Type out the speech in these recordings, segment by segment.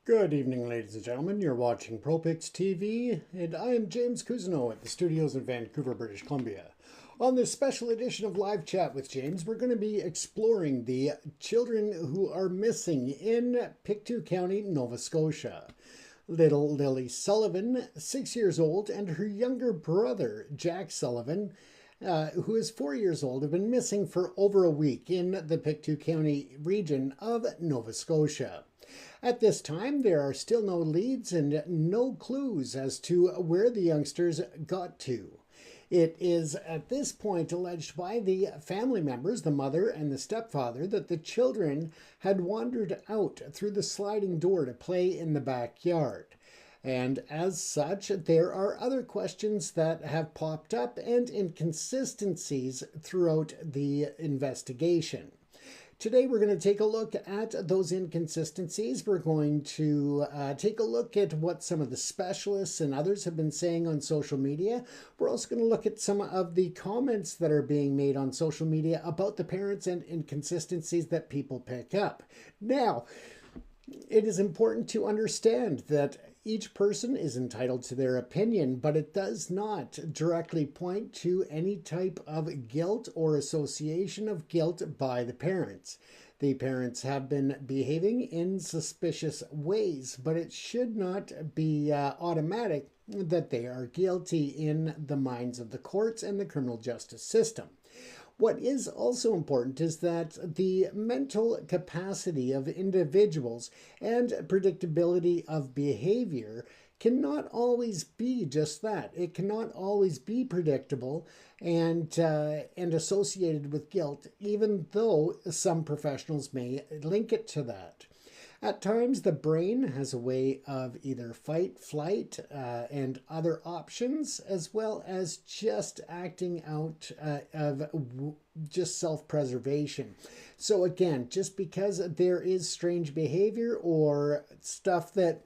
Good evening, ladies and gentlemen. You're watching ProPix TV, and I am James Cousineau at the studios in Vancouver, British Columbia. On this special edition of Live Chat with James, we're going to be exploring the children who are missing in Pictou County, Nova Scotia. Little Lily Sullivan, 6 years old, and her younger brother, Jack Sullivan, who is 4 years old, have been missing for over a week in the Pictou County region of Nova Scotia. At this time, there are still no leads and no clues as to where the youngsters got to. It is at this point alleged by the family members, the mother and the stepfather, that the children had wandered out through the sliding door to play in the backyard. And as such, there are other questions that have popped up and inconsistencies throughout the investigation. Today we're going to take a look at those inconsistencies. We're going to take a look at what some of the specialists and others have been saying on social media. We're also going to look at some of the comments that are being made on social media about the parents and inconsistencies that people pick up. Now, it is important to understand that each person is entitled to their opinion, but it does not directly point to any type of guilt or association of guilt by the parents. The parents have been behaving in suspicious ways, but it should not be automatic that they are guilty in the minds of the courts and the criminal justice system. What is also important is that the mental capacity of individuals and predictability of behavior cannot always be just that. It cannot always be predictable and associated with guilt, even though some professionals may link it to that. At times, the brain has a way of either fight, flight, and other options, as well as just acting out of just self-preservation. So again, just because there is strange behavior or stuff that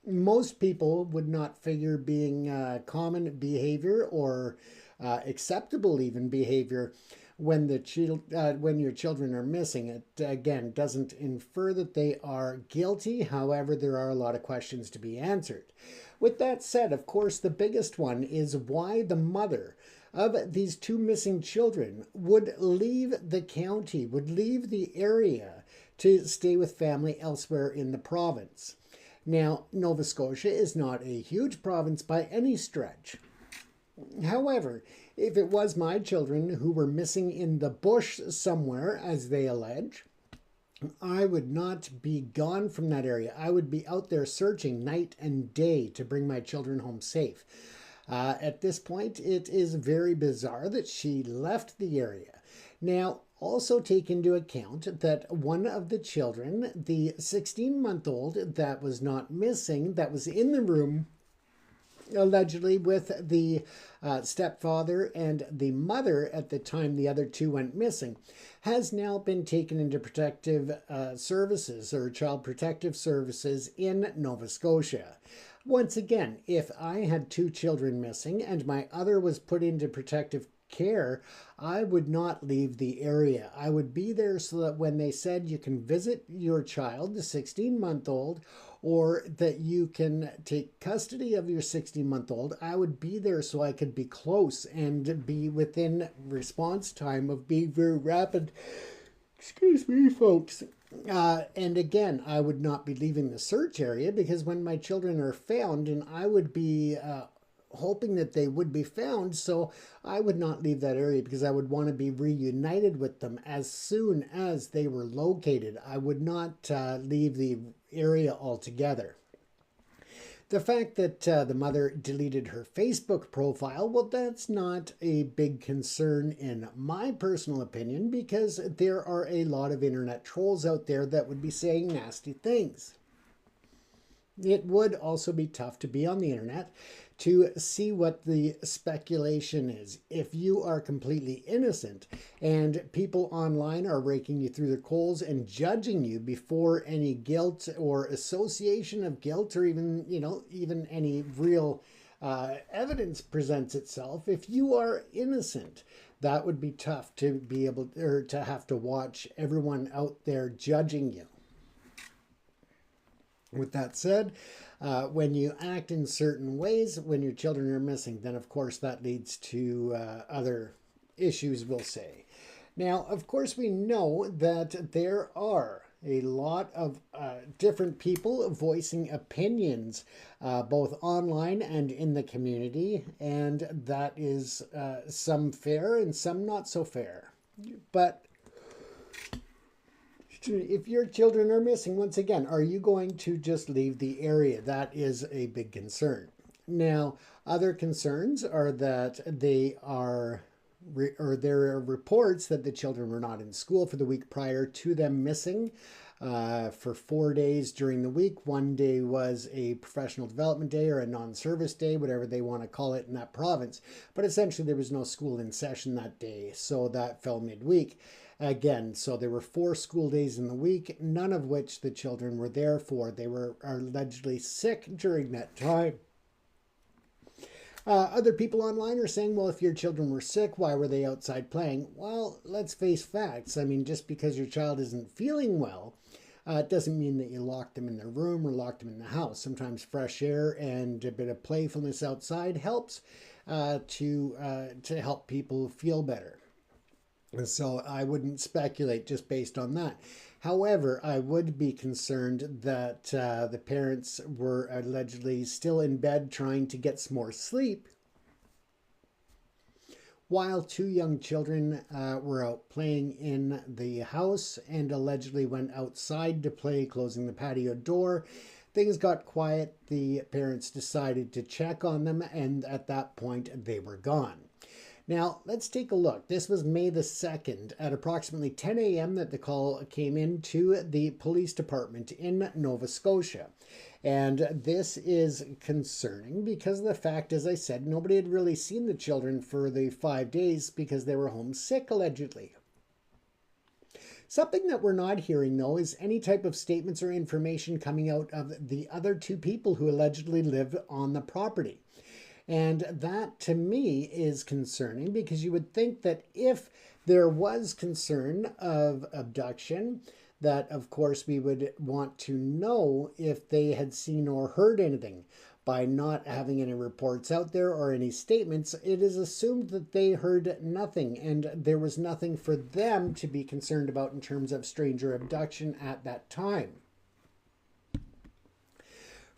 most people would not figure being common behavior or acceptable even behavior, when your children are missing, it again doesn't infer that they are guilty. However, there are a lot of questions to be answered. With that said, of course, the biggest one is why the mother of these two missing children would leave the county, would leave the area to stay with family elsewhere in the province. Now, Nova Scotia is not a huge province by any stretch. However, if it was my children who were missing in the bush somewhere, as they allege, I would not be gone from that area. I would be out there searching night and day to bring my children home safe. At this point, it is very bizarre that she left the area. Now, also take into account that one of the children, the 16-month-old that was not missing, that was in the room allegedly with the stepfather and the mother at the time the other two went missing, has now been taken into protective services or child protective services in Nova Scotia. Once again, if I had two children missing and my other was put into protective care, I would not leave the area. I would be there so that when they said you can visit your child, the 16-month-old, or that you can take custody of your 16-month-old, I would be there so I could be close and be within response time of being very rapid. Excuse me, folks. And again, I would not be leaving the search area because when my children are found, and I would be hoping that they would be found, so I would not leave that area because I would want to be reunited with them as soon as they were located. I would not leave the area altogether. The fact that the mother deleted her Facebook profile, well, that's not a big concern in my personal opinion because there are a lot of internet trolls out there that would be saying nasty things. It would also be tough to be on the internet to see what the speculation is. If you are completely innocent and people online are raking you through the coals and judging you before any guilt or association of guilt or even any real evidence presents itself, if you are innocent, that would be tough to be able to have to watch everyone out there judging you. With that said, when you act in certain ways when your children are missing, then of course that leads to other issues, we'll say. Now, of course, we know that there are a lot of different people voicing opinions, both online and in the community, and that is some fair and some not so fair. But if your children are missing, once again, are you going to just leave the area? That is a big concern. Now, other concerns are that there are reports that the children were not in school for the week prior to them missing for 4 days during the week. One day was a professional development day or a non-service day, whatever they want to call it in that province. But essentially, there was no school in session that day, so that fell midweek. Again, so there were 4 school days in the week, none of which the children were there for. They were allegedly sick during that time. Other people online are saying, well, if your children were sick, why were they outside playing? Well, let's face facts. I mean, just because your child isn't feeling well, it doesn't mean that you lock them in their room or lock them in the house. Sometimes fresh air and a bit of playfulness outside helps to help people feel better. So I wouldn't speculate just based on that. However, I would be concerned that the parents were allegedly still in bed trying to get some more sleep, while 2 young children were out playing in the house and allegedly went outside to play, closing the patio door. Things got quiet. The parents decided to check on them, and at that point, they were gone. Now, let's take a look. This was May the 2nd at approximately 10 a.m. that the call came in to the police department in Nova Scotia. And this is concerning because of the fact, as I said, nobody had really seen the children for the 5 days because they were homesick, allegedly. Something that we're not hearing, though, is any type of statements or information coming out of the other 2 people who allegedly live on the property. And that, to me, is concerning because you would think that if there was concern of abduction, that, of course, we would want to know if they had seen or heard anything. By not having any reports out there or any statements, it is assumed that they heard nothing, and there was nothing for them to be concerned about in terms of stranger abduction at that time.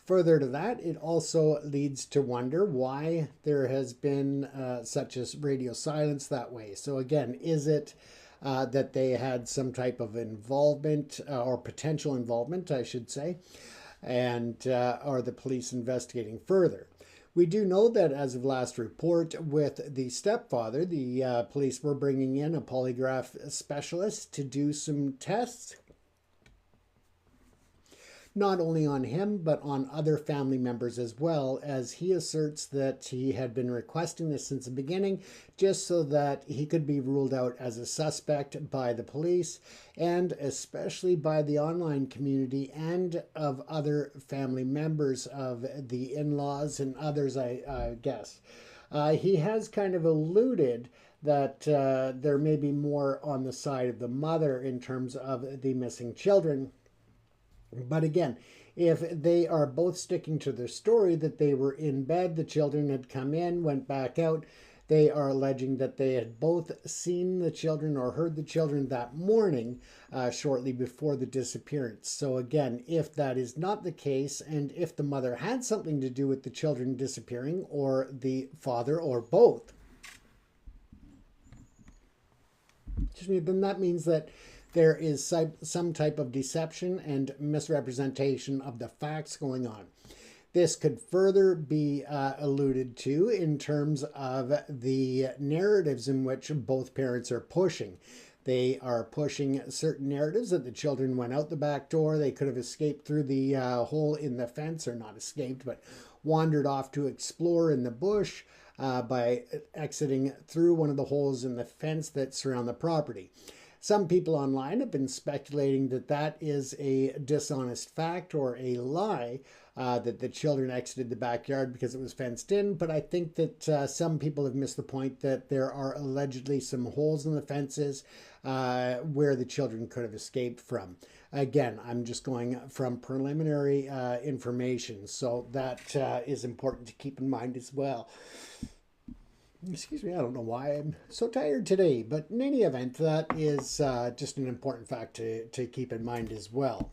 Further to that, it also leads to wonder why there has been such as radio silence that way. So again, is it that they had some type of involvement or potential involvement, I should say, and are the police investigating further? We do know that as of last report with the stepfather, the police were bringing in a polygraph specialist to do some tests, not only on him, but on other family members as well, as he asserts that he had been requesting this since the beginning, just so that he could be ruled out as a suspect by the police, and especially by the online community and of other family members of the in-laws and others, I guess. He has kind of alluded that there may be more on the side of the mother in terms of the missing children. But again, if they are both sticking to their story that they were in bed, the children had come in, went back out, they are alleging that they had both seen the children or heard the children that morning shortly before the disappearance. So again, if that is not the case, and if the mother had something to do with the children disappearing, or the father, or both, then that means that there is some type of deception and misrepresentation of the facts going on. This could further be alluded to in terms of the narratives in which both parents are pushing. They are pushing certain narratives that the children went out the back door. They could have escaped through the hole in the fence, or not escaped, but wandered off to explore in the bush by exiting through one of the holes in the fence that surround the property. Some people online have been speculating that that is a dishonest fact or a lie, that the children exited the backyard because it was fenced in. But I think that some people have missed the point that there are allegedly some holes in the fences where the children could have escaped from. Again, I'm just going from preliminary information, so that is important to keep in mind as well. Excuse me, I don't know why I'm so tired today, but in any event, that is just an important fact to keep in mind as well.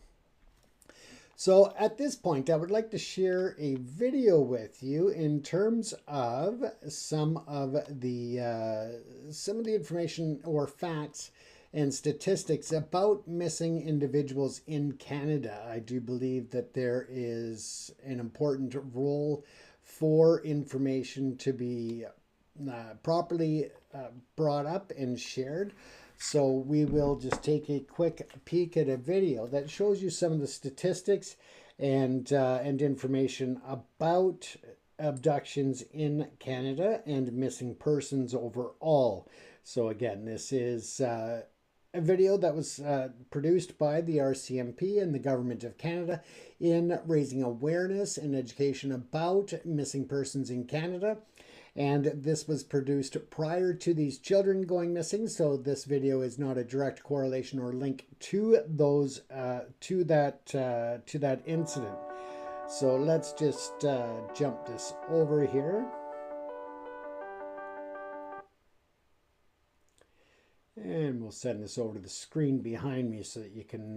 So at this point, I would like to share a video with you in terms of some of the information or facts and statistics about missing individuals in Canada. I do believe that there is an important role for information to be properly brought up and shared. So we will just take a quick peek at a video that shows you some of the statistics and information about abductions in Canada and missing persons overall. So again, this is a video that was produced by the RCMP and the Government of Canada in raising awareness and education about missing persons in Canada. And this was produced prior to these children going missing, so this video is not a direct correlation or link to those to that incident. So let's just jump this over here. And we'll send this over to the screen behind me so that you can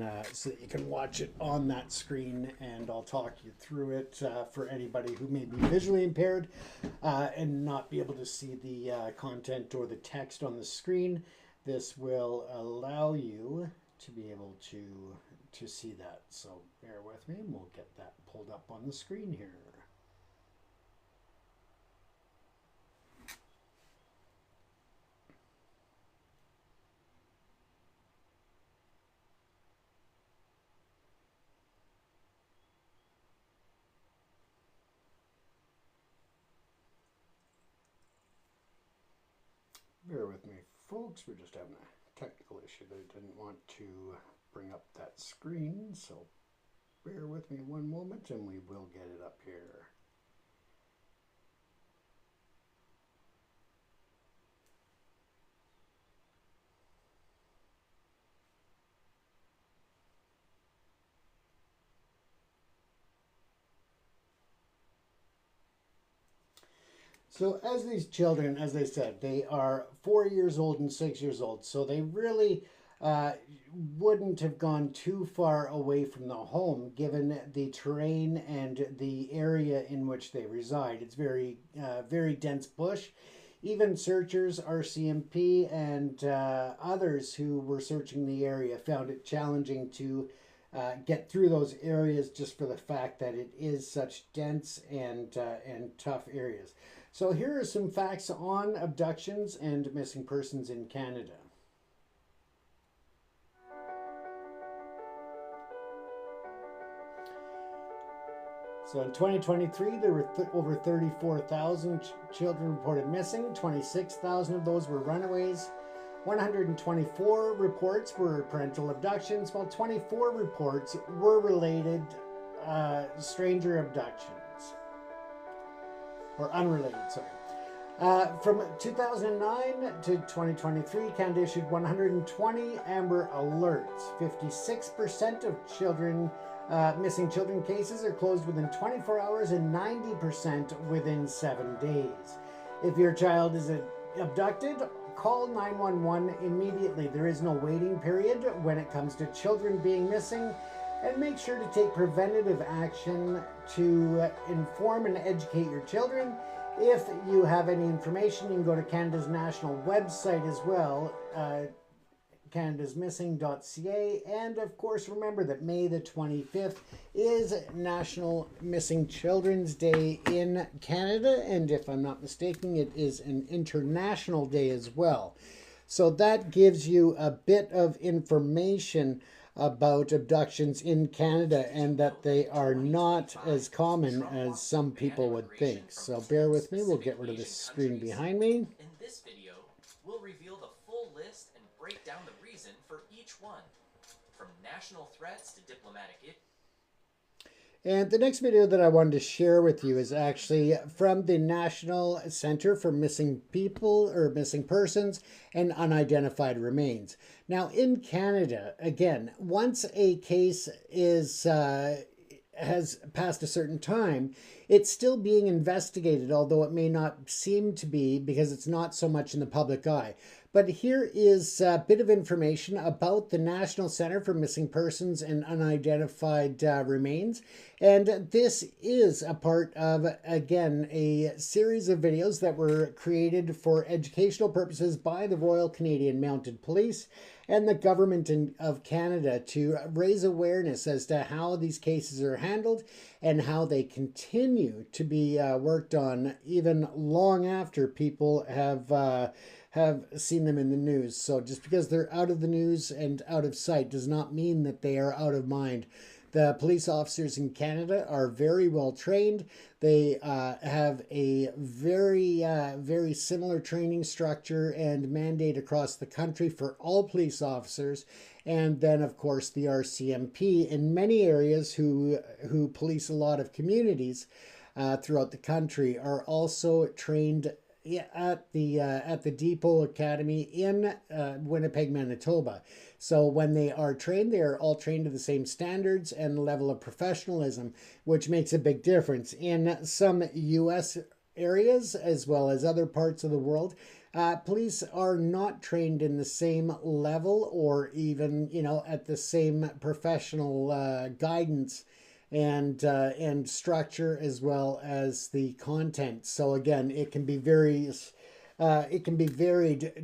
watch it on that screen, and I'll talk you through it for anybody who may be visually impaired and not be able to see the content or the text on the screen. This will allow you to be able to see that. So bear with me, and we'll get that pulled up on the screen here. Bear with me, folks. We're just having a technical issue that I didn't want to bring up that screen. So bear with me one moment and we will get it up here. So as these children, as I said, they are 4 years old and 6 years old. So they really wouldn't have gone too far away from the home given the terrain and the area in which they reside. It's very, very dense bush. Even searchers, RCMP, and others who were searching the area found it challenging to get through those areas just for the fact that it is such dense and tough areas. So here are some facts on abductions and missing persons in Canada. So in 2023, there were over 34,000 children reported missing. 26,000 of those were runaways. 124 reports were parental abductions, while 24 reports were related stranger abductions. Or unrelated, sorry. From 2009 to 2023, Canada issued 120 Amber Alerts. 56% of children, missing children cases are closed within 24 hours and 90% within 7 days. If your child is abducted, call 911 immediately. There is no waiting period when it comes to children being missing. And make sure to take preventative action to inform and educate your children. If you have any information, you can go to Canada's national website as well, canadasmissing.ca. And of course, remember that May the 25th is National Missing Children's Day in Canada. And if I'm not mistaken, it is an international day as well. So that gives you a bit of information about abductions in Canada and that they are not as common as some people would think. So bear with me, we'll get rid of this screen behind me. In this video, we'll reveal the full list and break down the reason for each one, from national threats to diplomatic issues. And the next video that I wanted to share with you is actually from the National Center for Missing People or Missing Persons and Unidentified Remains. Now in Canada, again, once a case is has passed a certain time, it's still being investigated, although it may not seem to be because it's not so much in the public eye. But here is a bit of information about the National Center for Missing Persons and Unidentified Remains. And this is a part of, again, a series of videos that were created for educational purposes by the Royal Canadian Mounted Police and the Government of Canada to raise awareness as to how these cases are handled and how they continue to be worked on even long after people have seen them in the news. So just because they're out of the news and out of sight does not mean that they are out of mind. The police officers in Canada are very well trained. They have a very similar training structure and mandate across the country for all police officers. And then, of course, the RCMP in many areas who police a lot of communities throughout the country are also trained at the Depot Academy in Winnipeg, Manitoba. So when they are trained, they are all trained to the same standards and level of professionalism, which makes a big difference. In some U.S. areas, as well as other parts of the world, police are not trained in the same level or even, at the same professional guidance and structure as well as the content. So again, it can be varied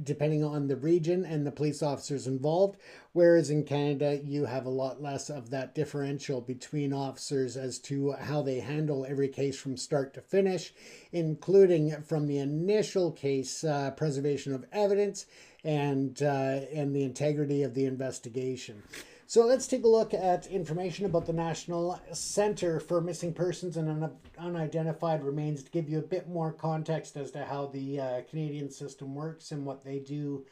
depending on the region and the police officers involved, whereas in Canada you have a lot less of that differential between officers as to how they handle every case from start to finish, including from the initial case preservation of evidence and the integrity of the investigation. So let's take a look at information about the National Center for Missing Persons and Unidentified Remains to give you a bit more context as to how the Canadian system works and what they do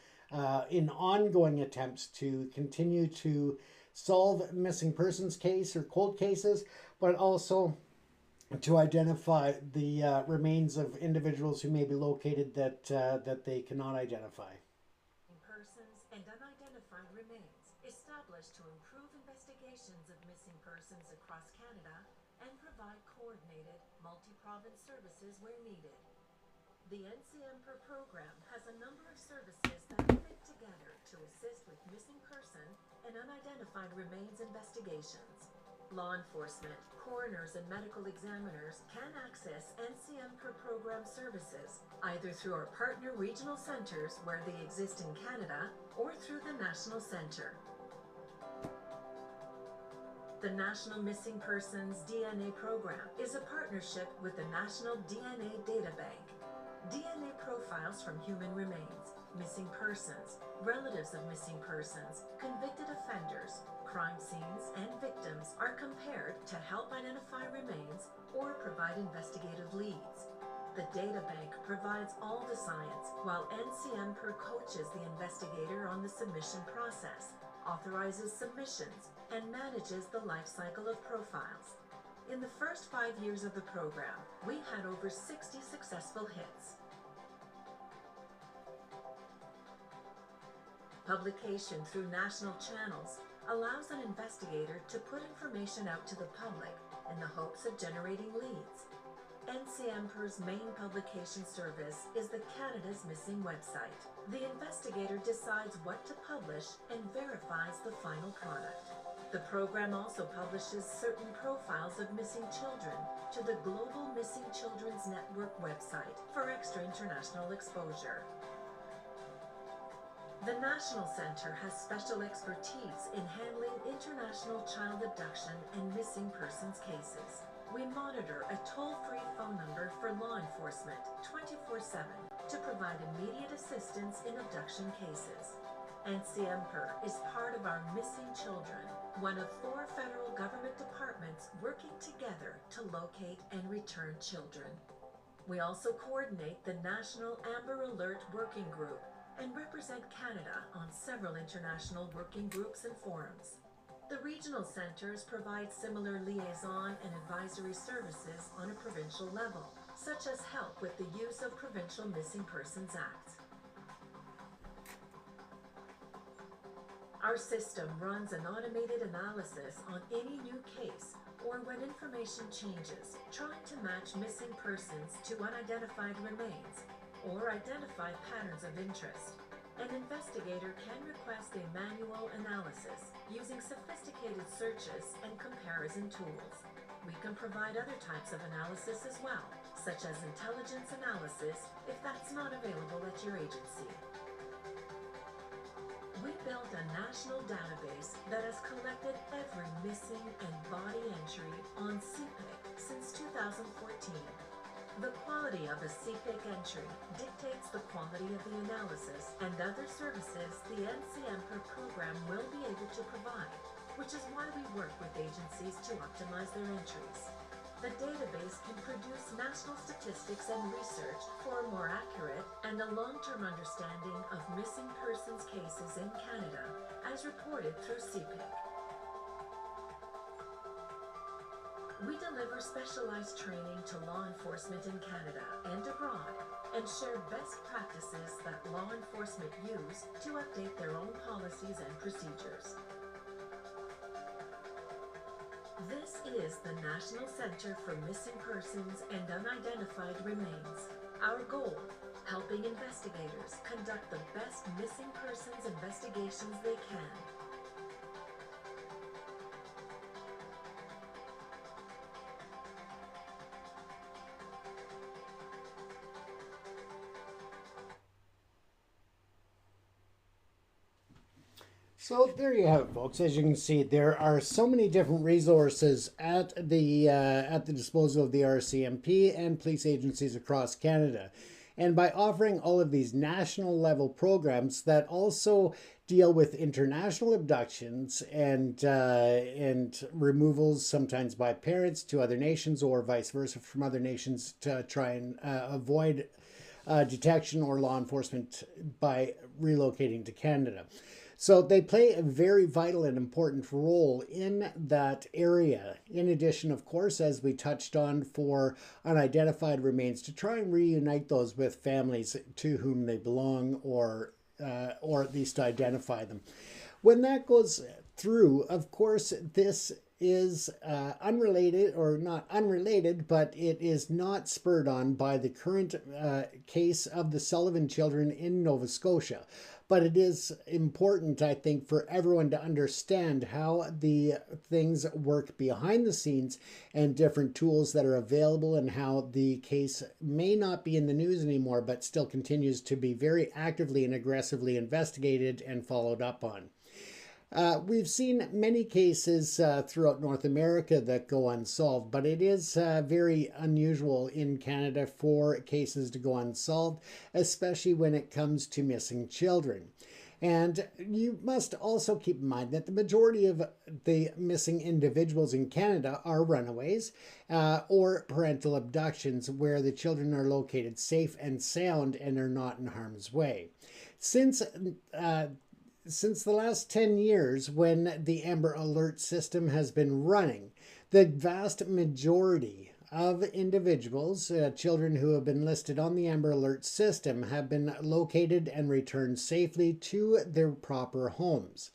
in ongoing attempts to continue to solve missing persons case or cold cases, but also to identify the remains of individuals who may be located that they cannot identify. Persons and unidentified remains established to improve investigations of missing persons across Canada and provide coordinated, multi-province services where needed. The NCMPR program has a number of services that fit together to assist with missing person and unidentified remains investigations. Law enforcement, coroners, and medical examiners can access NCMPR program services either through our partner regional centers where they exist in Canada or through the National Centre. The National Missing Persons DNA Program is a partnership with the National DNA Data Bank. DNA profiles from human remains, missing persons, relatives of missing persons, convicted offenders, crime scenes, and victims are compared to help identify remains or provide investigative leads. The data bank provides all the science, while NCMPR coaches the investigator on the submission process, authorizes submissions, and manages the life cycle of profiles. In the first 5 years of the program, we had over 60 successful hits. Publication through national channels allows an investigator to put information out to the public in the hopes of generating leads. NCMPR's main publication service is the Canada's Missing website. The investigator decides what to publish and verifies the final product. The program also publishes certain profiles of missing children to the Global Missing Children's Network website for extra international exposure. The National Centre has special expertise in handling international child abduction and missing persons cases. We monitor a toll-free phone number for law enforcement 24/7 to provide immediate assistance in abduction cases. NCMPR is part of our Missing Children, one of 4 federal government departments working together to locate and return children. We also coordinate the National Amber Alert Working Group and represent Canada on several international working groups and forums. The regional centers provide similar liaison and advisory services on a provincial level, such as help with the use of Provincial Missing Persons Acts. Our system runs an automated analysis on any new case or when information changes, trying to match missing persons to unidentified remains or identify patterns of interest. An investigator can request a manual analysis using sophisticated searches and comparison tools. We can provide other types of analysis as well, such as intelligence analysis if that's not available at your agency. We built a national database that has collected every missing and body entry on CPIC since 2014. The quality of a CPIC entry dictates the quality of the analysis and other services the NCMPR program will be able to provide, which is why we work with agencies to optimize their entries. The database can produce national statistics and research for a more accurate and a long-term understanding of missing persons cases in Canada, as reported through CPIC. We deliver specialized training to law enforcement in Canada and abroad, and share best practices that law enforcement use to update their own policies and procedures. This is the National Center for Missing Persons and Unidentified Remains. Our goal, helping investigators conduct the best missing persons investigations they can. So there you have it, folks. As you can see, there are so many different resources at the disposal of the RCMP and police agencies across Canada. And by offering all of these national level programs that also deal with international abductions and removals, sometimes by parents to other nations or vice versa from other nations, to try and avoid detection or law enforcement by relocating to Canada. So they play a very vital and important role in that area. In addition, of course, as we touched on, for unidentified remains, to try and reunite those with families to whom they belong, or at least to identify them. When that goes through, of course, this is unrelated, or not unrelated, but it is not spurred on by the current case of the Sullivan children in Nova Scotia. But it is important, I think, for everyone to understand how the things work behind the scenes and different tools that are available, and how the case may not be in the news anymore, but still continues to be very actively and aggressively investigated and followed up on. We've seen many cases throughout North America that go unsolved, but it is very unusual in Canada for cases to go unsolved, especially when it comes to missing children. And you must also keep in mind that the majority of the missing individuals in Canada are runaways or parental abductions, where the children are located safe and sound and are not in harm's way. Since the last 10 years, when the Amber Alert system has been running, the vast majority of individuals, children who have been listed on the Amber Alert system, have been located and returned safely to their proper homes.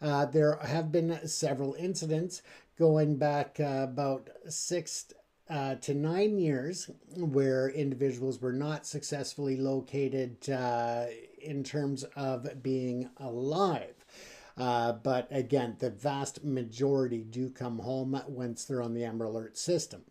There have been several incidents going back about 6 to 9 years where individuals were not successfully located in terms of being alive. But again, the vast majority do come home once they're on the Amber Alert system.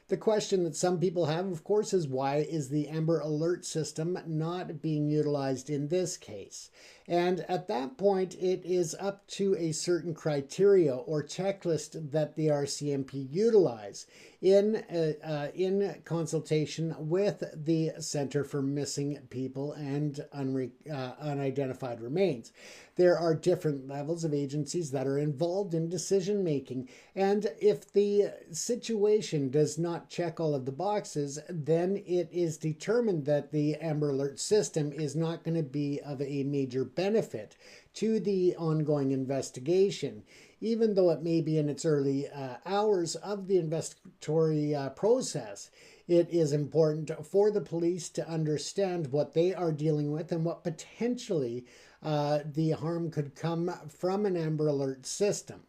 The question that some people have, of course, is why is the Amber Alert system not being utilized in this case? And at that point, it is up to a certain criteria or checklist that the RCMP utilize in consultation with the Center for Missing People and Unidentified Remains. There are different levels of agencies that are involved in decision making, and if the situation does not check all of the boxes, then it is determined that the Amber Alert system is not going to be of a major benefit to the ongoing investigation. even though it may be in its early hours of the investigatory process, it is important for the police to understand what they are dealing with and what potentially the harm could come from an Amber Alert system.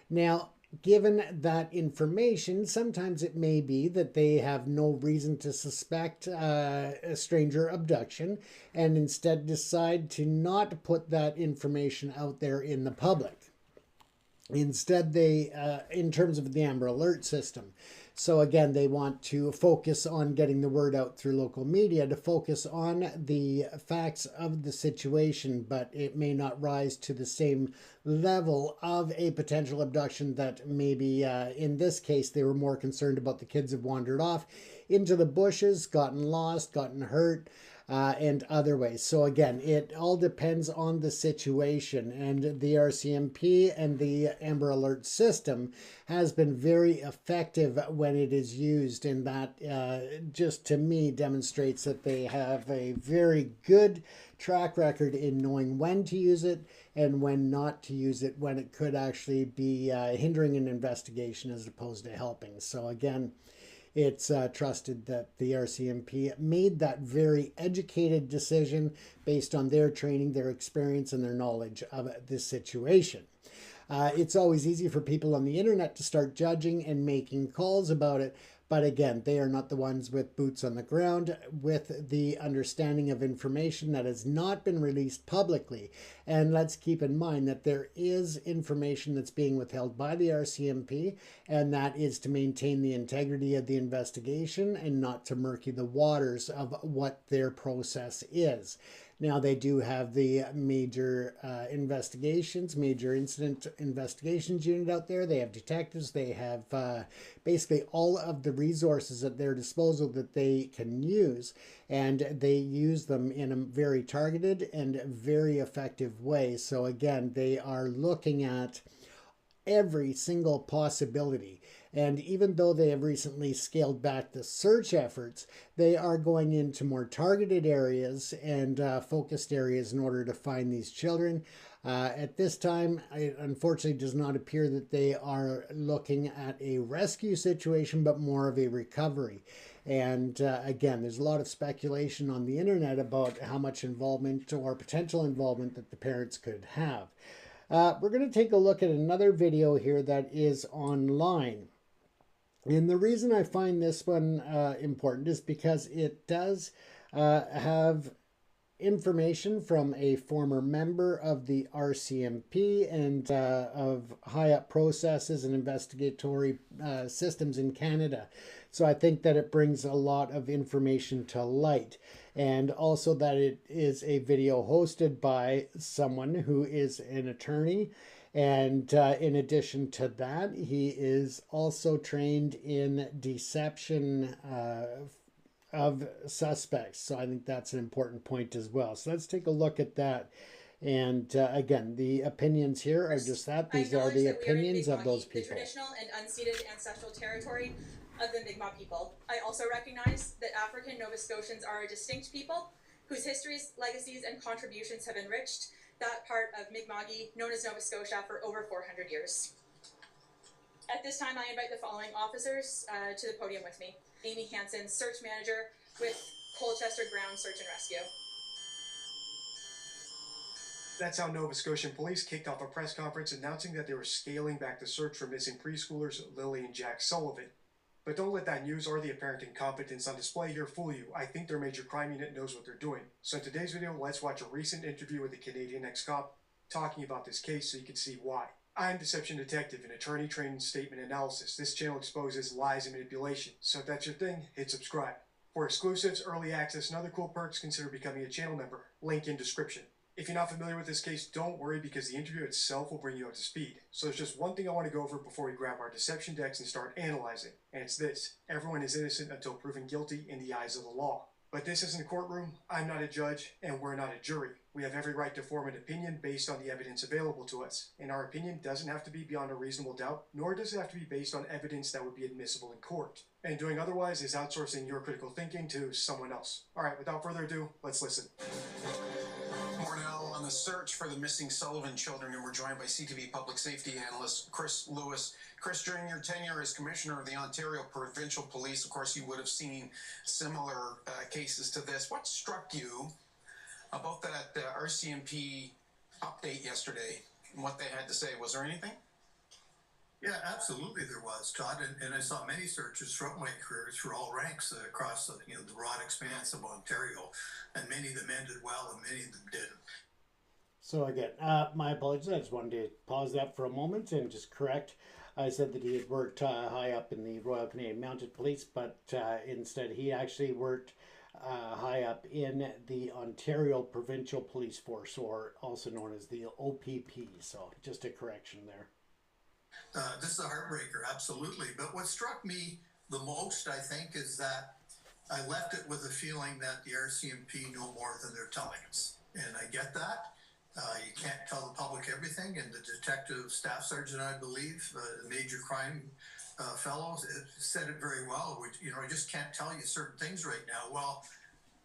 Now, given that information, sometimes it may be that they have no reason to suspect a stranger abduction and instead decide to not put that information out there in the public. Instead, they, in terms of the Amber Alert system, so again, they want to focus on getting the word out through local media to focus on the facts of the situation, but it may not rise to the same level of a potential abduction that maybe in this case, they were more concerned about the kids have wandered off into the bushes, gotten lost, gotten hurt, and other ways. So again, it all depends on the situation, and the RCMP and the Amber Alert system has been very effective when it is used, and that just to me demonstrates that they have a very good track record in knowing when to use it and when not to use it, when it could actually be hindering an investigation as opposed to helping. So again, it's trusted that the RCMP made that very educated decision based on their training, their experience, and their knowledge of this situation. It's always easy for people on the internet to start judging and making calls about it. But again, they are not the ones with boots on the ground, with the understanding of information that has not been released publicly. And let's keep in mind that there is information that's being withheld by the RCMP, and that is to maintain the integrity of the investigation and not to murky the waters of what their process is. Now, they do have the major major incident investigations unit out there. They have detectives. They have basically all of the resources at their disposal that they can use, and they use them in a very targeted and very effective way. So again, they are looking at every single possibility. And even though they have recently scaled back the search efforts, they are going into more targeted areas and focused areas in order to find these children. At this time, it unfortunately does not appear that they are looking at a rescue situation, but more of a recovery. And again, there's a lot of speculation on the internet about how much involvement or potential involvement that the parents could have. We're going to take a look at another video here that is online. And the reason I find this one important is because it does have information from a former member of the RCMP and of high-up processes and investigatory systems in Canada. So I think that it brings a lot of information to light. And also that it is a video hosted by someone who is an attorney. And in addition to that, he is also trained in deception of suspects. So I think that's an important point as well. So let's take a look at that. And again, the opinions here are just that. These are the opinions of those people. The traditional and unceded ancestral territory of the Mi'kmaq people. I also recognize that African Nova Scotians are a distinct people whose histories, legacies, and contributions have enriched that part of Mi'kma'ki known as Nova Scotia for over 400 years. At this time, I invite the following officers to the podium with me. Amy Hansen, Search Manager with Colchester Ground Search and Rescue. That's how Nova Scotian police kicked off a press conference announcing that they were scaling back the search for missing preschoolers Lily and Jack Sullivan. But don't let that news or the apparent incompetence on display here fool you. I think their major crime unit knows what they're doing. So in today's video, let's watch a recent interview with a Canadian ex-cop talking about this case so you can see why. I'm Deception Detective, an attorney trained in statement analysis. This channel exposes lies and manipulation. So if that's your thing, hit subscribe. For exclusives, early access, and other cool perks, consider becoming a channel member. Link in description. If you're not familiar with this case, don't worry because the interview itself will bring you up to speed. So there's just one thing I want to go over before we grab our deception decks and start analyzing. And it's this: everyone is innocent until proven guilty in the eyes of the law. But this isn't a courtroom, I'm not a judge, and we're not a jury. We have every right to form an opinion based on the evidence available to us. And our opinion doesn't have to be beyond a reasonable doubt, nor does it have to be based on evidence that would be admissible in court. And doing otherwise is outsourcing your critical thinking to someone else. Alright, without further ado, let's listen. Mornell, on the search for the missing Sullivan children, and we're joined by CTV public safety analyst Chris Lewis. Chris, during your tenure as Commissioner of the Ontario Provincial Police, of course, you would have seen similar cases to this. What struck you about that RCMP update yesterday and what they had to say? Was there anything? Yeah, absolutely there was, Todd, and I saw many searches throughout my career through all ranks across the broad expanse of Ontario, and many of them ended well and many of them didn't. So again, my apologies, I just wanted to pause that for a moment and just correct. I said that he had worked high up in the Royal Canadian Mounted Police, but instead he actually worked high up in the Ontario Provincial Police Force, or also known as the OPP, so just a correction there. This is a heartbreaker, absolutely. But what struck me the most, I think, is that I left it with a feeling that the RCMP know more than they're telling us. And I get that. You can't tell the public everything. And the detective staff sergeant, I believe, the major crime fellow, said it very well. I just can't tell you certain things right now. Well,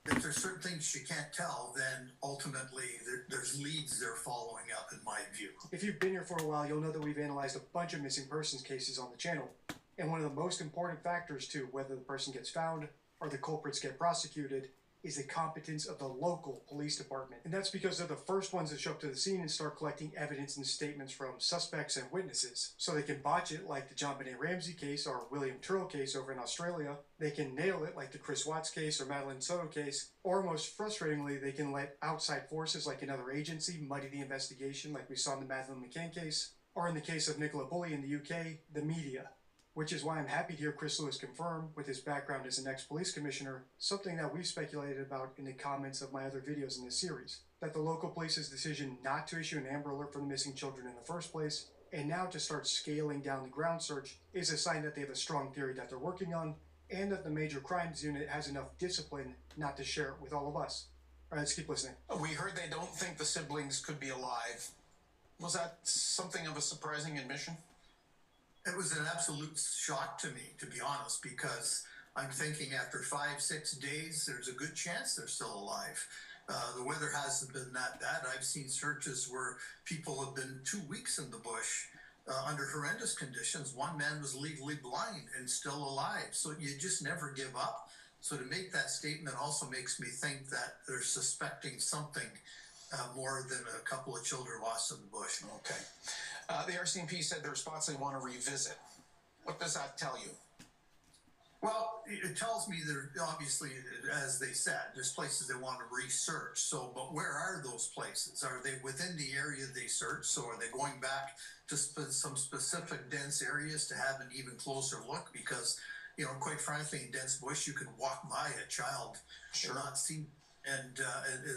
if there's certain things you can't tell, then ultimately there's leads they're following up, in my view. If you've been here for a while, you'll know that we've analyzed a bunch of missing persons cases on the channel. And one of the most important factors to whether the person gets found or the culprits get prosecuted is the competence of the local police department. And that's because they're the first ones that show up to the scene and start collecting evidence and statements from suspects and witnesses. So they can botch it like the John Benet Ramsey case or William Turrell case over in Australia. They can nail it like the Chris Watts case or Madeline Soto case. Or most frustratingly, they can let outside forces like another agency muddy the investigation like we saw in the Madeleine McCann case. Or in the case of Nicola Bulley in the UK, the media. Which is why I'm happy to hear Chris Lewis confirm, with his background as an ex-police commissioner, something that we've speculated about in the comments of my other videos in this series, that the local police's decision not to issue an Amber Alert for the missing children in the first place, and now to start scaling down the ground search, is a sign that they have a strong theory that they're working on, and that the Major Crimes Unit has enough discipline not to share it with all of us. All right, let's keep listening. We heard they don't think the siblings could be alive. Was that something of a surprising admission? It was an absolute shock to me, to be honest, because I'm thinking after 5-6 days, there's a good chance they're still alive. The weather hasn't been that bad. I've seen searches where people have been 2 weeks in the bush under horrendous conditions. One man was legally blind and still alive. So you just never give up. So to make that statement also makes me think that they're suspecting something more than a couple of children lost in the bush. Okay. The RCMP said the response they want to revisit. What does that tell you? Well, it tells me that obviously, as they said, there's places they want to research. So, but where are those places? Are they within the area they searched? So are they going back to some specific dense areas to have an even closer look? Because, quite frankly, in dense bush, you can walk by a child and not see. And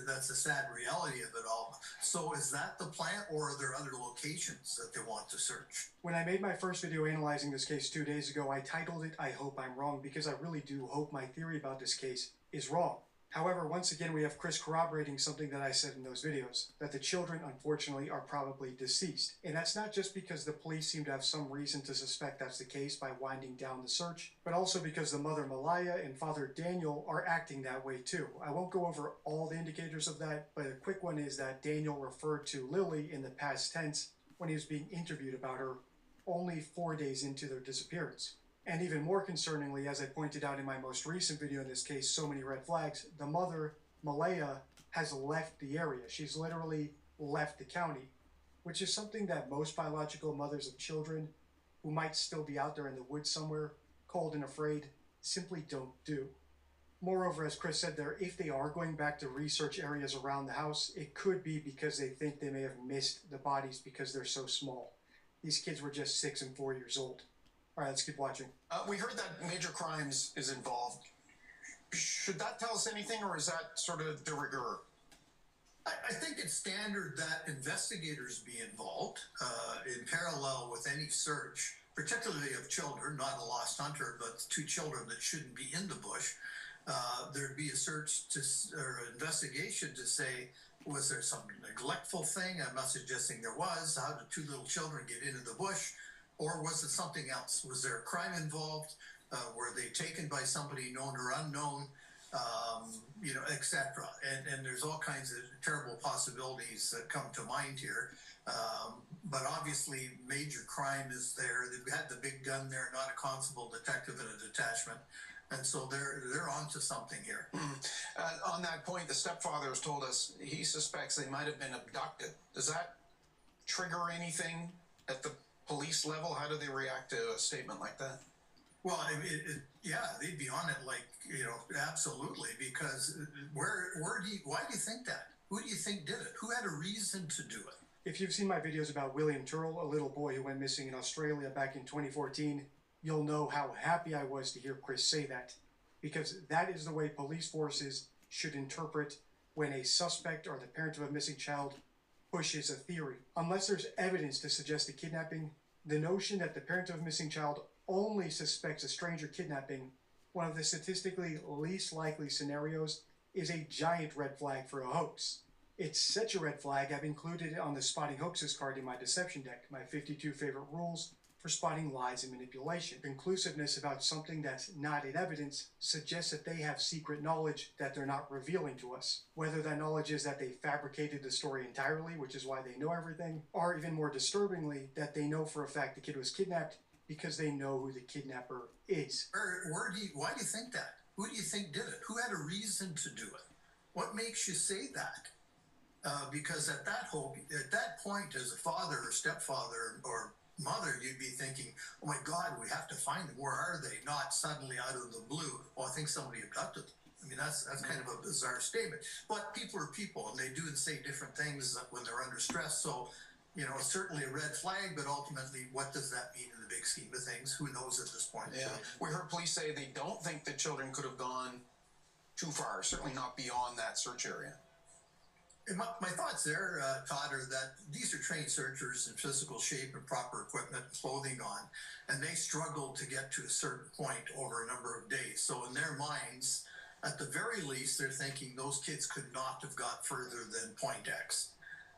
that's the sad reality of it all. So is that the plan, or are there other locations that they want to search? When I made my first video analyzing this case 2 days ago, I titled it, "I Hope I'm Wrong," because I really do hope my theory about this case is wrong. However, once again, we have Chris corroborating something that I said in those videos, that the children, unfortunately, are probably deceased. And that's not just because the police seem to have some reason to suspect that's the case by winding down the search, but also because the mother Malaya and father Daniel are acting that way too. I won't go over all the indicators of that, but a quick one is that Daniel referred to Lily in the past tense when he was being interviewed about her only 4 days into their disappearance. And even more concerningly, as I pointed out in my most recent video in this case, So Many Red Flags, the mother, Malaya, has left the area. She's literally left the county, which is something that most biological mothers of children who might still be out there in the woods somewhere, cold and afraid, simply don't do. Moreover, as Chris said there, if they are going back to research areas around the house, it could be because they think they may have missed the bodies because they're so small. These kids were just 6 and 4 years old. All right, let's keep watching. We heard that Major Crimes is involved. Should that tell us anything, or is that sort of de rigueur? I think it's standard that investigators be involved in parallel with any search, particularly of children, not a lost hunter, but 2 children that shouldn't be in the bush. There'd be a search or investigation to say, was there some neglectful thing? I'm not suggesting there was. How did 2 little children get into the bush? Or was it something else? Was there a crime involved? Were they taken by somebody known or unknown? etc. And there's all kinds of terrible possibilities that come to mind here. But obviously, major crime is there. They've had the big gun there, not a constable, detective, and a detachment. And so they're onto something here. On that point, the stepfather has told us he suspects they might have been abducted. Does that trigger anything at the police level? How do they react to a statement like that? Well, yeah, they'd be on it like, absolutely, because why do you think that? Who do you think did it? Who had a reason to do it? If you've seen my videos about William Turrell, a little boy who went missing in Australia back in 2014, you'll know how happy I was to hear Chris say that, because that is the way police forces should interpret when a suspect or the parent of a missing child pushes a theory. Unless there's evidence to suggest a kidnapping, the notion that the parent of a missing child only suspects a stranger kidnapping, one of the statistically least likely scenarios, is a giant red flag for a hoax. It's such a red flag I've included it on the Spotting Hoaxes card in my deception deck, my 52 favorite rules for spotting lies and manipulation. Conclusiveness about something that's not in evidence suggests that they have secret knowledge that they're not revealing to us. Whether that knowledge is that they fabricated the story entirely, which is why they know everything, or even more disturbingly, that they know for a fact the kid was kidnapped because they know who the kidnapper is. Why do you think that? Who do you think did it? Who had a reason to do it? What makes you say that? Because at that point, as a father or stepfather or mother, you'd be thinking, oh my God, we have to find them. Where are they? Not suddenly out of the blue, oh, I think somebody abducted them. I mean, that's kind of a bizarre statement. But people are people, and they do and say different things when they're under stress. So, it's certainly a red flag, but ultimately, what does that mean in the big scheme of things? Who knows at this point? Yeah, we heard police say they don't think the children could have gone too far, certainly not beyond that search area. My thoughts there, Todd, are that these are trained searchers in physical shape and proper equipment and clothing on, and they struggled to get to a certain point over a number of days. So in their minds, at the very least, they're thinking those kids could not have got further than point X.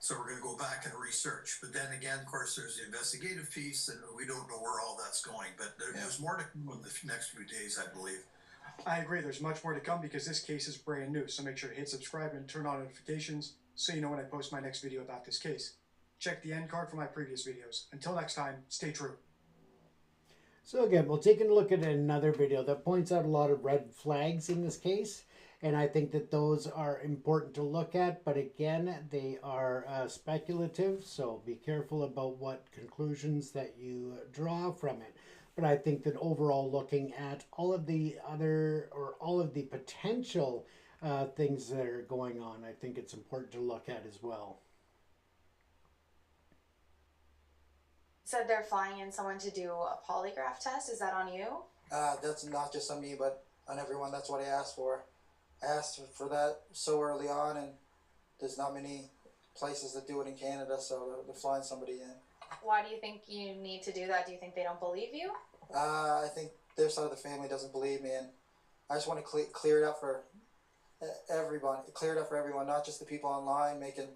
So we're going to go back and research. But then again, of course, there's the investigative piece, and we don't know where all that's going. But there's more to come in the next few days, I believe. I agree, there's much more to come because this case is brand new. So make sure to hit subscribe and turn on notifications so you know when I post my next video about this case. Check the end card for my previous videos. Until next time, stay true. So again, we'll take a look at another video that points out a lot of red flags in this case. And I think that those are important to look at. But again, they are speculative. So be careful about what conclusions that you draw from it. But I think that overall, looking at all of the potential things that are going on, I think it's important to look at as well. Said they're flying in someone to do a polygraph test. Is that on you? That's not just on me, but on everyone. That's what I asked for. I asked for that so early on, and there's not many places that do it in Canada, so they're flying somebody in. Why do you think you need to do that? Do you think they don't believe you? I think their side of the family doesn't believe me, and I just want to clear it up for everyone. Clear it up for everyone, not just the people online making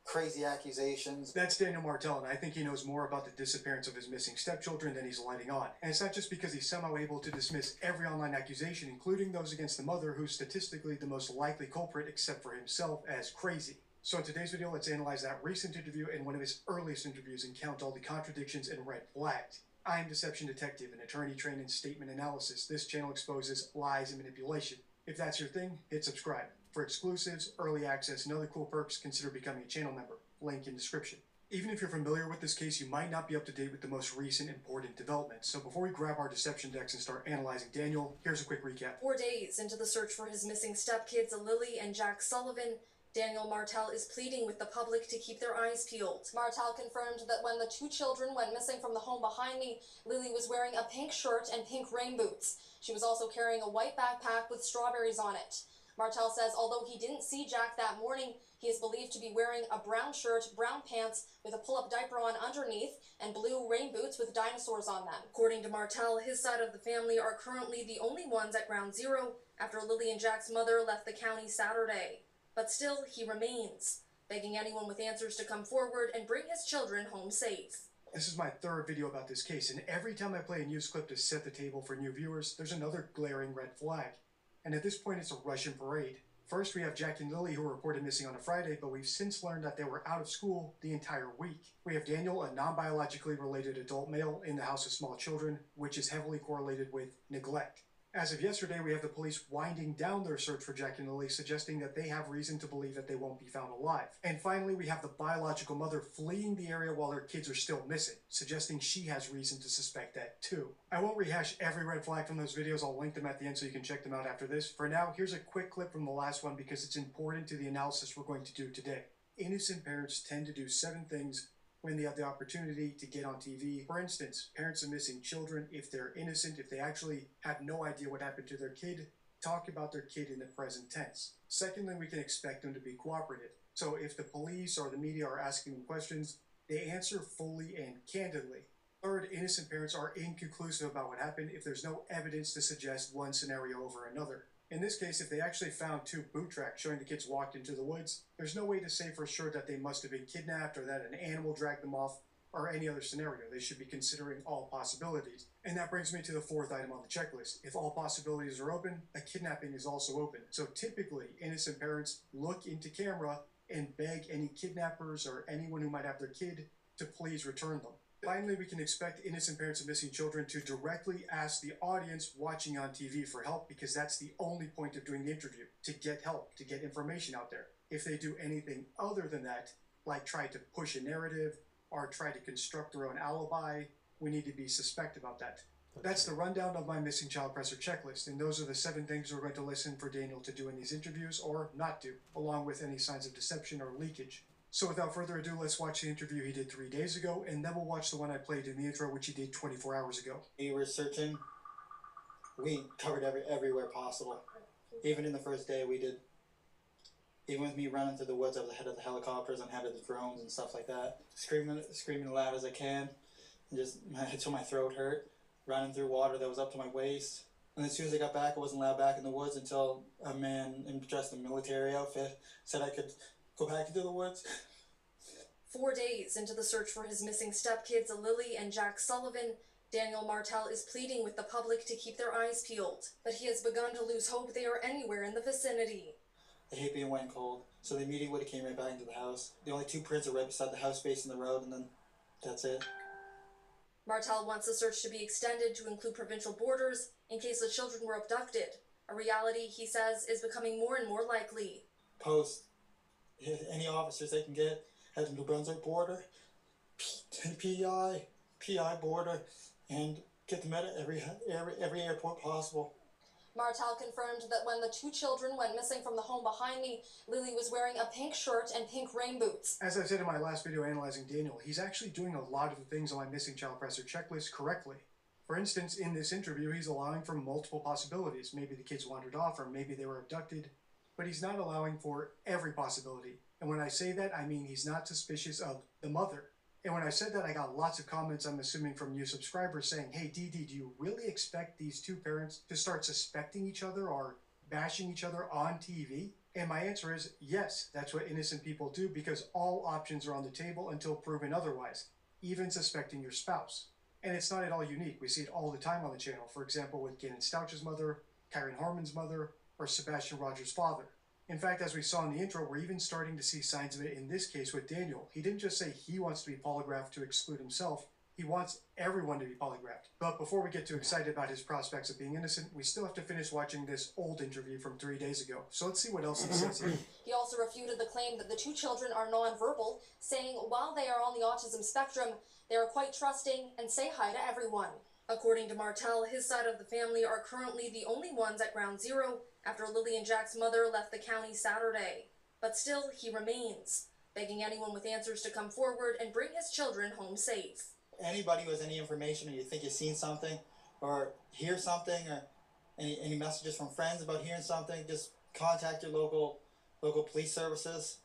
crazy accusations. That's Daniel Martel, and I think he knows more about the disappearance of his missing stepchildren than he's letting on. And it's not just because he's somehow able to dismiss every online accusation, including those against the mother, who's statistically the most likely culprit except for himself, as crazy. So in today's video, let's analyze that recent interview and one of his earliest interviews and count all the contradictions and red flags. I am Deception Detective, an attorney trained in statement analysis. This channel exposes lies and manipulation. If that's your thing, hit subscribe. For exclusives, early access, and other cool perks, consider becoming a channel member. Link in description. Even if you're familiar with this case, you might not be up to date with the most recent important developments. So before we grab our deception decks and start analyzing Daniel, here's a quick recap. 4 days into the search for his missing stepkids, Lily and Jack Sullivan, Daniel Martel is pleading with the public to keep their eyes peeled. Martel confirmed that when the two children went missing from the home behind me, Lily was wearing a pink shirt and pink rain boots. She was also carrying a white backpack with strawberries on it. Martel says although he didn't see Jack that morning, he is believed to be wearing a brown shirt, brown pants with a pull-up diaper on underneath, and blue rain boots with dinosaurs on them. According to Martel, his side of the family are currently the only ones at ground zero after Lily and Jack's mother left the county Saturday. But still, he remains, begging anyone with answers to come forward and bring his children home safe. This is my third video about this case, and every time I play a news clip to set the table for new viewers, there's another glaring red flag. and at this point it's a Russian parade. First, we have Jack and Lily, who were reported missing on a Friday, but we've since learned that they were out of school the entire week. We have Daniel, a non-biologically related adult male, in the house of small children, which is heavily correlated with neglect. As of yesterday, we have the police winding down their search for Jack and Lily, suggesting that they have reason to believe that they won't be found alive. And finally, we have the biological mother fleeing the area while her kids are still missing, suggesting she has reason to suspect that too. I won't rehash every red flag from those videos, I'll link them at the end so you can check them out after this. For now, here's a quick clip from the last one because it's important to the analysis we're going to do today. Innocent parents tend to do 7 things when they have the opportunity to get on TV. For instance, parents of missing children, if they're innocent, if they actually have no idea what happened to their kid, talk about their kid in the present tense. Secondly, we can expect them to be cooperative. So if the police or the media are asking them questions, they answer fully and candidly. Third, innocent parents are inconclusive about what happened if there's no evidence to suggest one scenario over another. In this case, if they actually found 2 boot tracks showing the kids walked into the woods, there's no way to say for sure that they must have been kidnapped or that an animal dragged them off or any other scenario. They should be considering all possibilities. And that brings me to the 4th item on the checklist. If all possibilities are open, a kidnapping is also open. So typically, innocent parents look into camera and beg any kidnappers or anyone who might have their kid to please return them. Finally, we can expect innocent parents of missing children to directly ask the audience watching on TV for help because that's the only point of doing the interview, to get help, to get information out there. If they do anything other than that, like try to push a narrative or try to construct their own alibi, we need to be suspect about that. That's the rundown of my missing child presser checklist, and those are the 7 things we're going to listen for Daniel to do in these interviews or not do, along with any signs of deception or leakage. So without further ado, let's watch the interview he did 3 days ago, and then we'll watch the one I played in the intro, which he did 24 hours ago. We were searching. We covered everywhere possible. Even in the first day, we did. Even with me running through the woods, I was ahead of the helicopters and ahead of the drones and stuff like that. Screaming as loud as I can, and just until my throat hurt. Running through water that was up to my waist. And as soon as I got back, I wasn't allowed back in the woods until a man dressed in a military outfit said I could go back into the woods. 4 days into the search for his missing stepkids, Lily and Jack Sullivan, Daniel Martel is pleading with the public to keep their eyes peeled, but he has begun to lose hope they are anywhere in the vicinity. I hate being wet and cold, so they immediately would have came right back into the house. The only 2 prints are right beside the house facing the road, and then that's it. Martel wants the search to be extended to include provincial borders in case the children were abducted, a reality he says is becoming more and more likely. Post any officers they can get at the New Brunswick border, PI border, and get them at every airport possible. Martel confirmed that when the 2 children went missing from the home behind me, Lily was wearing a pink shirt and pink rain boots. As I said in my last video analyzing Daniel, he's actually doing a lot of the things on my missing child presser checklist correctly. For instance, in this interview, he's allowing for multiple possibilities. Maybe the kids wandered off, or maybe they were abducted, but he's not allowing for every possibility. And when I say that, I mean he's not suspicious of the mother. And when I said that, I got lots of comments, I'm assuming from you subscribers, saying, hey, DD, do you really expect these 2 parents to start suspecting each other or bashing each other on TV? And my answer is yes, that's what innocent people do because all options are on the table until proven otherwise, even suspecting your spouse. And it's not at all unique. We see it all the time on the channel. For example, with Gannon Stouch's mother, Kyron Harmon's mother, or Sebastian Rogers' father. In fact, as we saw in the intro, we're even starting to see signs of it in this case with Daniel. He didn't just say he wants to be polygraphed to exclude himself. He wants everyone to be polygraphed. But before we get too excited about his prospects of being innocent, we still have to finish watching this old interview from 3 days ago. So let's see what else he says here. He also refuted the claim that the 2 children are nonverbal, saying while they are on the autism spectrum, they are quite trusting and say hi to everyone. According to Martel, his side of the family are currently the only ones at ground zero after Lily and Jack's mother left the county Saturday. But still, he remains, begging anyone with answers to come forward and bring his children home safe. Anybody who has any information or you think you've seen something or hear something or any messages from friends about hearing something, just contact your local police services.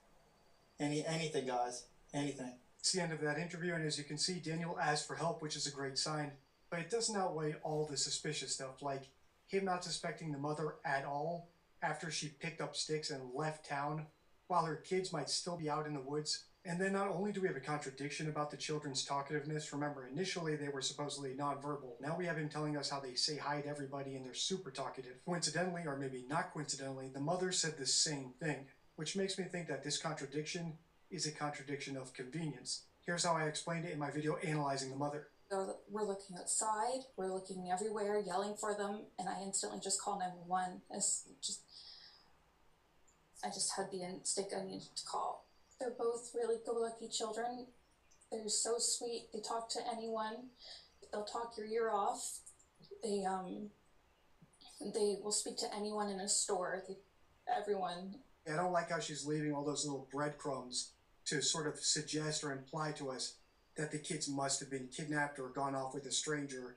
Anything, guys. Anything. It's the end of that interview, and as you can see, Daniel asked for help, which is a great sign. But it doesn't outweigh all the suspicious stuff, like him not suspecting the mother at all after she picked up sticks and left town, while her kids might still be out in the woods. And then not only do we have a contradiction about the children's talkativeness, remember initially they were supposedly nonverbal. Now we have him telling us how they say hi to everybody and they're super talkative. Coincidentally, or maybe not coincidentally, the mother said the same thing, which makes me think that this contradiction is a contradiction of convenience. Here's how I explained it in my video analyzing the mother. We're looking outside, we're looking everywhere, yelling for them, and I instantly just call 911. I just had the instinct I needed to call. They're both really go-lucky children. They're so sweet. They talk to anyone. They'll talk your ear off. They will speak to anyone in a store. Everyone. I don't like how she's leaving all those little breadcrumbs to sort of suggest or imply to us that the kids must have been kidnapped or gone off with a stranger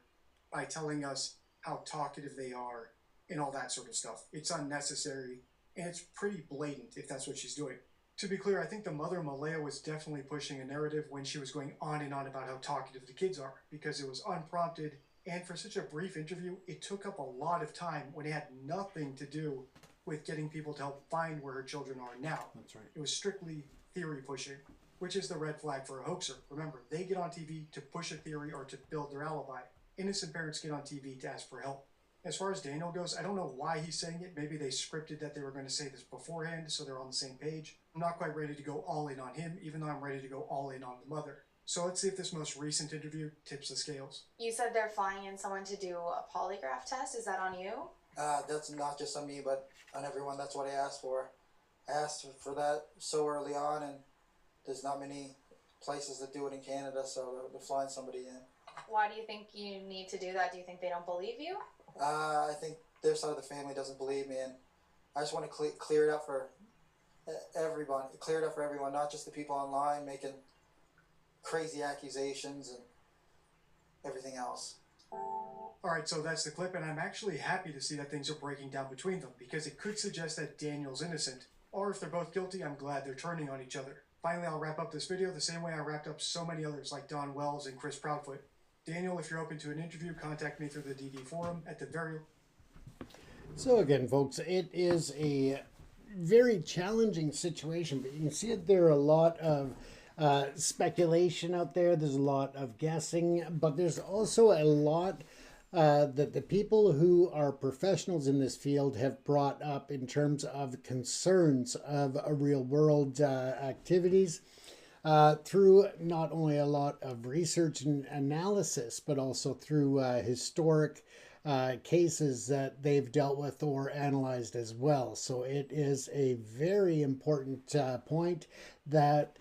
by telling us how talkative they are and all that sort of stuff. It's unnecessary and it's pretty blatant if that's what she's doing. To be clear, I think the mother, Malaya, was definitely pushing a narrative when she was going on and on about how talkative the kids are, because it was unprompted, and for such a brief interview, it took up a lot of time when it had nothing to do with getting people to help find where her children are now. That's right. It was strictly theory pushing, which is the red flag for a hoaxer. Remember, they get on TV to push a theory or to build their alibi. Innocent parents get on TV to ask for help. As far as Daniel goes, I don't know why he's saying it. Maybe they scripted that they were going to say this beforehand, so they're on the same page. I'm not quite ready to go all in on him, even though I'm ready to go all in on the mother. So let's see if this most recent interview tips the scales. You said they're flying in someone to do a polygraph test. Is that on you? That's not just on me, but on everyone. That's what I asked for. I asked for that so early on, and there's not many places that do it in Canada, so they're flying somebody in. Why do you think you need to do that? Do you think they don't believe you? I think their side of the family doesn't believe me, and I just want to clear it up for everyone. Clear it up for everyone, not just the people online making crazy accusations and everything else. Alright, so that's the clip, and I'm actually happy to see that things are breaking down between them, because it could suggest that Daniel's innocent. Or if they're both guilty, I'm glad they're turning on each other. Finally, I'll wrap up this video the same way I wrapped up so many others like Don Wells and Chris Proudfoot. Daniel, if you're open to an interview, contact me through the DD forum at the very... So again, folks, it is a very challenging situation, but you can see that there are a lot of speculation out there. There's a lot of guessing, but there's also a lot that the people who are professionals in this field have brought up in terms of concerns of real world activities through not only a lot of research and analysis, but also through historic cases that they've dealt with or analyzed as well. So it is a very important point that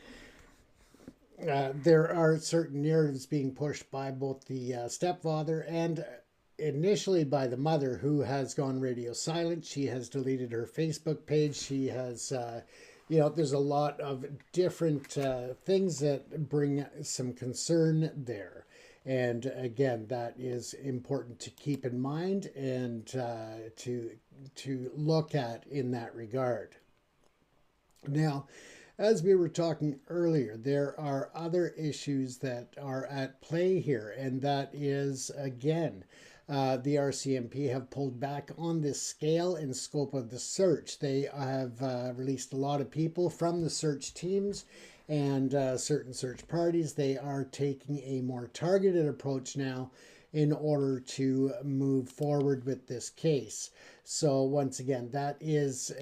there are certain narratives being pushed by both the stepfather and initially by the mother, who has gone radio silent. She has deleted her Facebook page. She has, there's a lot of different things that bring some concern there. And again, that is important to keep in mind and to look at in that regard. Now, as we were talking earlier, there are other issues that are at play here, and that is, again, the RCMP have pulled back on the scale and scope of the search. They have released a lot of people from the search teams and certain search parties. They are taking a more targeted approach now in order to move forward with this case. So once again, that is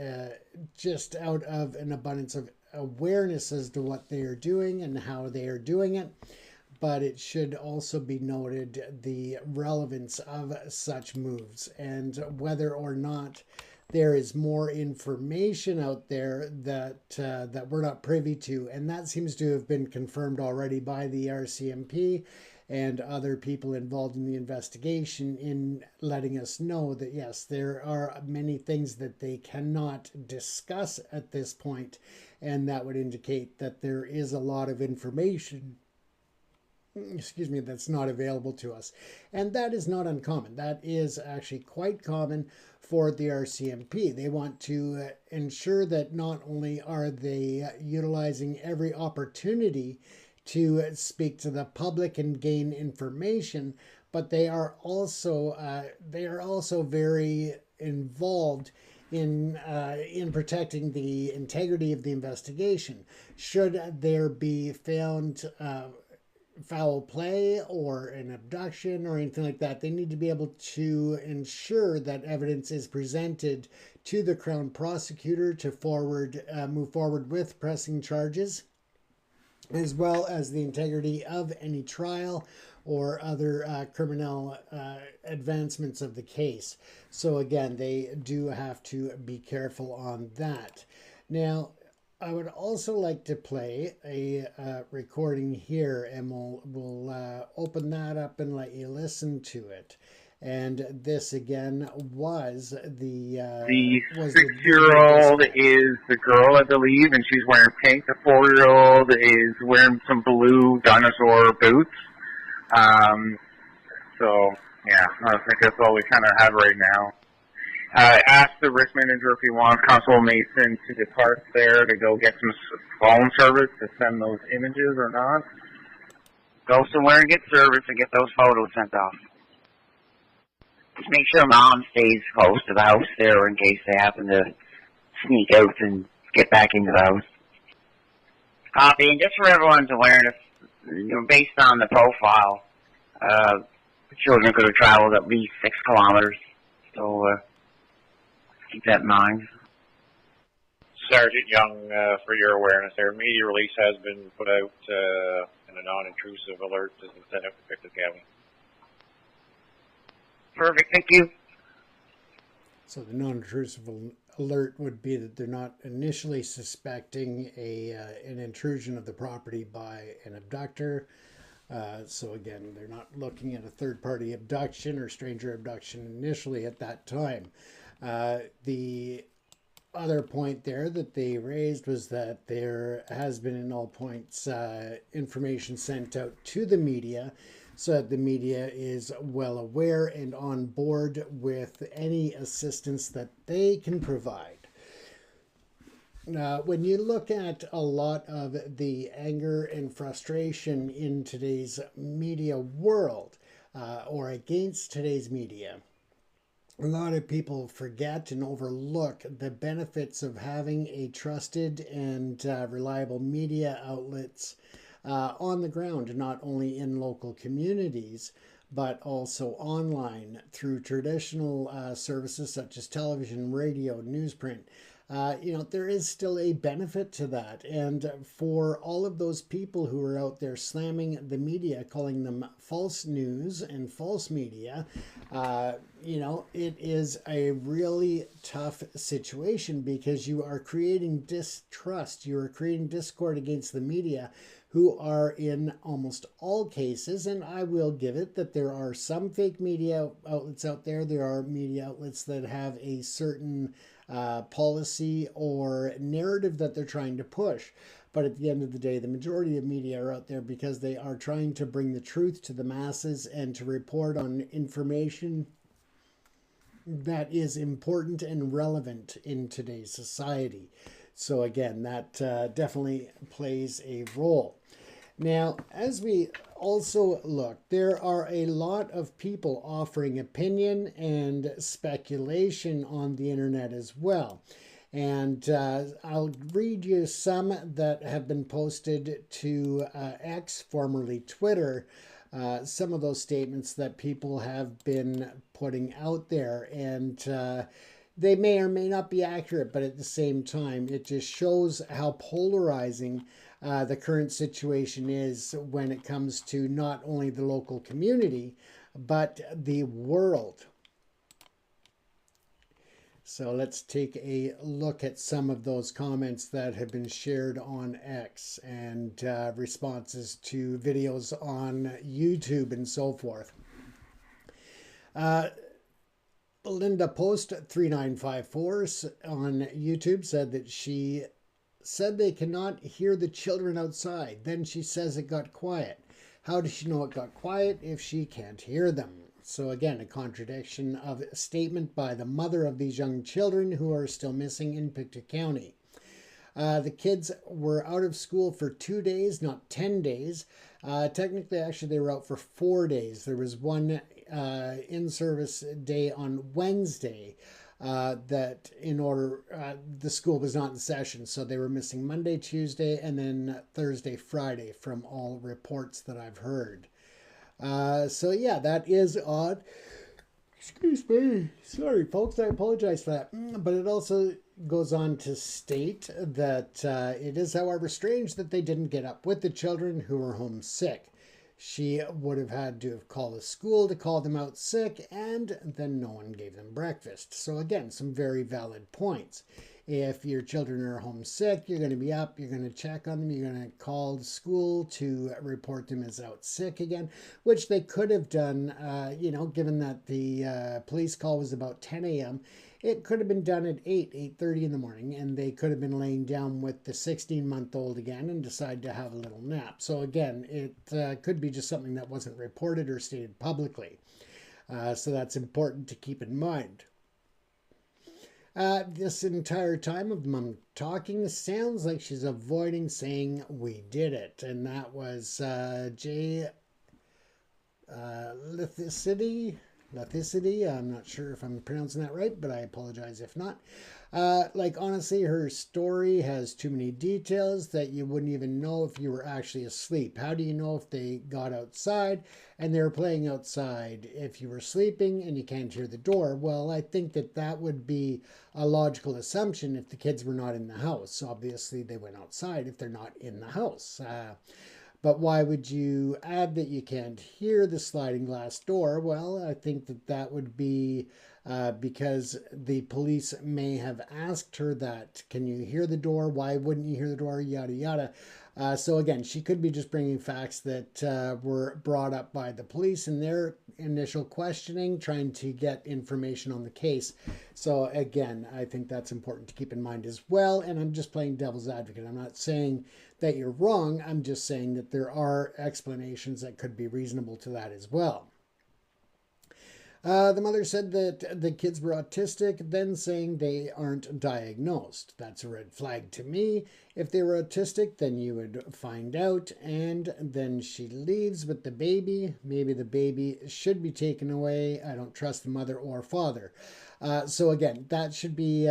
just out of an abundance of awareness as to what they are doing and how they are doing it. But it should also be noted the relevance of such moves and whether or not there is more information out there that we're not privy to. And that seems to have been confirmed already by the RCMP and other people involved in the investigation in letting us know that, yes, there are many things that they cannot discuss at this point, and that would indicate that there is a lot of information, that's not available to us. And that is not uncommon. That is actually quite common for the RCMP. They want to ensure that not only are they utilizing every opportunity to speak to the public and gain information, but they are also very involved in protecting the integrity of the investigation. Should there be found foul play or an abduction or anything like that, they need to be able to ensure that evidence is presented to the Crown Prosecutor to move forward with pressing charges, as well as the integrity of any trial or other criminal advancements of the case. So again, they do have to be careful on that. Now, I would also like to play a recording here, and we'll open that up and let you listen to it. And this again was the 6-year-old is the girl, I believe, and she's wearing pink. The 4-year-old is wearing some blue dinosaur boots. So yeah, I think that's all we kind of have right now. I asked the risk manager if he wants Constable Mason to depart there to go get some phone service to send those images or not. Go somewhere and get service and get those photos sent off. Just make sure Mom stays close to the house there in case they happen to sneak out and get back into the house. Copy, and just for everyone's awareness, based on the profile, the children could have traveled at least 6 kilometers. So, keep that in mind. Sergeant Young, for your awareness there, media release has been put out and a non-intrusive alert has been sent out to Pictou County. Perfect, thank you. So the non-intrusive alert would be that they're not initially suspecting an intrusion of the property by an abductor. So again, they're not looking at a third-party abduction or stranger abduction initially at that time. The other point there that they raised was that there has been in all points information sent out to the media so that the media is well aware and on board with any assistance that they can provide. When you look at a lot of the anger and frustration in today's media world or against today's media, a lot of people forget and overlook the benefits of having a trusted and reliable media outlets on the ground, not only in local communities, but also online through traditional services such as television, radio, newsprint. There is still a benefit to that. And for all of those people who are out there slamming the media, calling them false news and false media, it is a really tough situation because you are creating distrust. You are creating discord against the media, who are in almost all cases, and I will give it that there are some fake media outlets out there. There are media outlets that have a certain policy or narrative that they're trying to push. But at the end of the day, the majority of media are out there because they are trying to bring the truth to the masses and to report on information that is important and relevant in today's society. So again, that definitely plays a role. Now, as we also look, there are a lot of people offering opinion and speculation on the internet as well. And I'll read you some that have been posted to X, formerly Twitter, some of those statements that people have been putting out there. And they may or may not be accurate, but at the same time, it just shows how polarizing the current situation is when it comes to not only the local community, but the world. So let's take a look at some of those comments that have been shared on X and responses to videos on YouTube and so forth. Belinda Post 3954 on YouTube said that she said they cannot hear the children outside. Then she says it got quiet. How does she know it got quiet if she can't hear them? So again, a contradiction of a statement by the mother of these young children who are still missing in Pictou County. The kids were out of school for 2 days, not 10 days. Technically, actually, they were out for 4 days. There was one in-service day on Wednesday. that in order, the school was not in session. So they were missing Monday, Tuesday, and then Thursday, Friday from all reports that I've heard. So yeah, that is odd. Excuse me. Sorry, folks. I apologize for that. But it also goes on to state that it is, however, strange that they didn't get up with the children who were homesick. She would have had to have called the school to call them out sick, and then no one gave them breakfast. So again, some very valid points. If your children are homesick, you're going to be up, you're going to check on them, you're going to call the school to report them as out sick again, which they could have done, given that the police call was about 10 a.m. It could have been done at 8:30 in the morning, and they could have been laying down with the 16-month-old again and decide to have a little nap. So again, it could be just something that wasn't reported or stated publicly. So that's important to keep in mind. This entire time of mom talking, sounds like she's avoiding saying "we did it," and that was Jay Lithicity. I'm not sure if I'm pronouncing that right, but I apologize if not. Honestly, her story has too many details that you wouldn't even know if you were actually asleep. How do you know if they got outside and they were playing outside if you were sleeping and you can't hear the door? Well, I think that would be a logical assumption if the kids were not in the house. Obviously, they went outside if they're not in the house. But why would you add that you can't hear the sliding glass door? Well, I think that would be because the police may have asked her that. Can you hear the door? Why wouldn't you hear the door? Yada, yada. So again, she could be just bringing facts that were brought up by the police in their initial questioning, trying to get information on the case. So again, I think that's important to keep in mind as well. And I'm just playing devil's advocate. I'm not saying that you're wrong. I'm just saying that there are explanations that could be reasonable to that as well. The mother said that the kids were autistic, then saying they aren't diagnosed. That's a red flag to me. If they were autistic, then you would find out. And then she leaves with the baby. Maybe the baby should be taken away. I don't trust the mother or father. So again, that should be...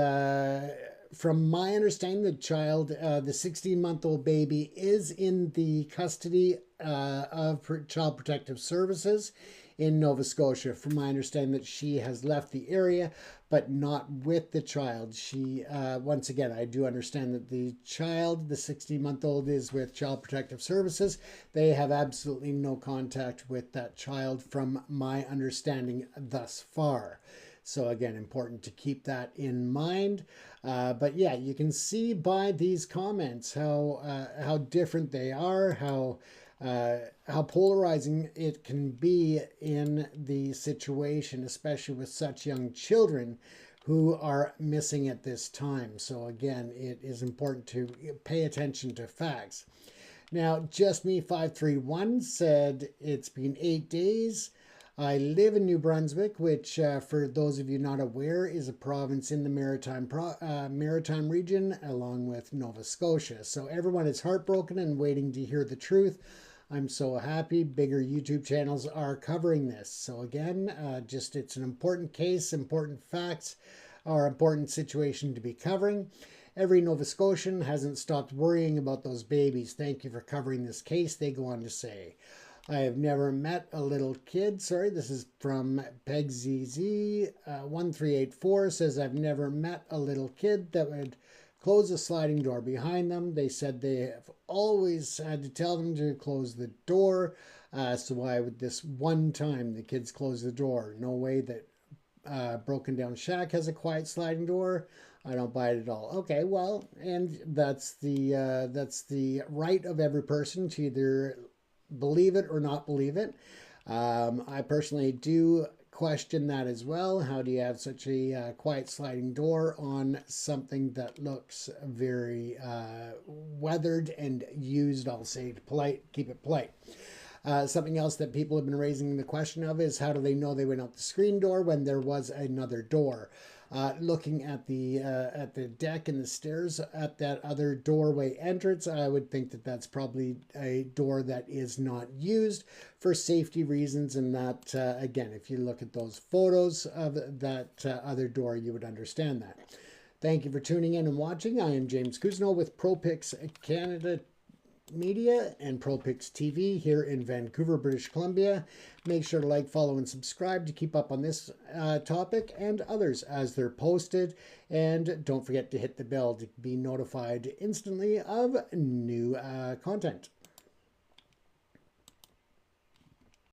From my understanding, the child, the 16-month-old baby, is in the custody of Child Protective Services in Nova Scotia. From my understanding, that she has left the area, but not with the child. She, once again, I do understand that the child, the 16-month-old, is with Child Protective Services. They have absolutely no contact with that child, from my understanding thus far. So again, important to keep that in mind. But yeah, you can see by these comments how different they are, how polarizing it can be in the situation, especially with such young children who are missing at this time. So again, it is important to pay attention to facts. Now, Just Me 531 said it's been 8 days. I live in New Brunswick, which, for those of you not aware, is a province in the Maritime region, along with Nova Scotia. So everyone is heartbroken and waiting to hear the truth. I'm so happy bigger YouTube channels are covering this. So again, it's an important case, important facts, or important situation to be covering. Every Nova Scotian hasn't stopped worrying about those babies. Thank you for covering this case, they go on to say. I have never met a little kid. Sorry, this is from PegZZ1384. Says, I've never met a little kid that would close a sliding door behind them. They said they have always had to tell them to close the door. So why would this one time the kids close the door? No way that Broken Down Shack has a quiet sliding door. I don't buy it at all. Okay, well, and that's the right of every person to either believe it or not believe it. I personally do question that as well. How do you have such a quiet sliding door on something that looks very weathered and used? I'll say it polite, keep it polite. Something else that people have been raising the question of is, how do they know they went out the screen door when there was another door? Looking at the deck and the stairs at that other doorway entrance, I would think that that's probably a door that is not used for safety reasons, and that, again, if you look at those photos of that other door, you would understand that. Thank you for tuning in and watching. I am James Cousineau with ProPix Canada Media and ProPix TV here in Vancouver, British Columbia. Make sure to like, follow, and subscribe to keep up on this topic and others as they're posted. And don't forget to hit the bell to be notified instantly of new content.